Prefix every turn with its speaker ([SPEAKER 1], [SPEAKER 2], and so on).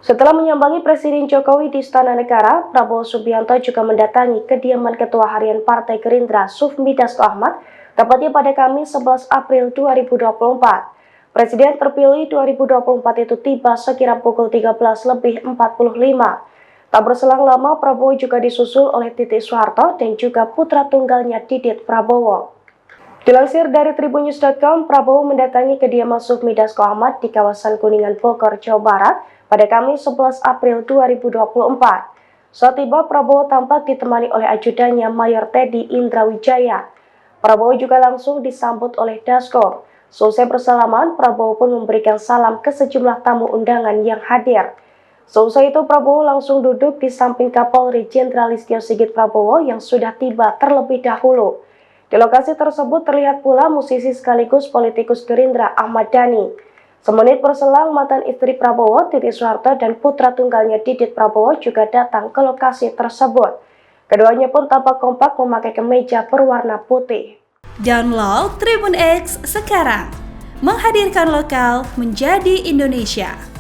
[SPEAKER 1] Setelah menyambangi Presiden Jokowi di Istana Negara, Prabowo Subianto juga mendatangi kediaman Ketua Harian Partai Gerindra Sufmi Dasko Ahmad, tepatnya pada Kamis 11 April 2024. Presiden terpilih 2024 itu tiba sekira pukul 13.45. Tak berselang lama, Prabowo juga disusul oleh Titik Soeharto dan juga putra tunggalnya Didit Prabowo. Dilansir dari tribunnews.com, Prabowo mendatangi kediaman Sufmi Dasko Ahmad di kawasan Kuningan, Bogor, Jawa Barat pada Kamis 11 April 2024. Saat tiba, Prabowo tampak ditemani oleh ajudannya Mayor Teddy Indrawijaya. Prabowo juga langsung disambut oleh Dasko. Selesai bersalaman, Prabowo pun memberikan salam ke sejumlah tamu undangan yang hadir. Seusai itu, Prabowo langsung duduk di samping Kapolri Jenderal Listio Sigit Prabowo yang sudah tiba terlebih dahulu. Di lokasi tersebut terlihat pula musisi sekaligus politikus Gerindra Ahmad Dhani. Semenit berselang, mantan istri Prabowo, Titik Soeharto, dan putra tunggalnya Didit Prabowo juga datang ke lokasi tersebut. Keduanya pun tampak kompak memakai kemeja berwarna putih.
[SPEAKER 2] Download Tribun X sekarang, menghadirkan lokal menjadi Indonesia.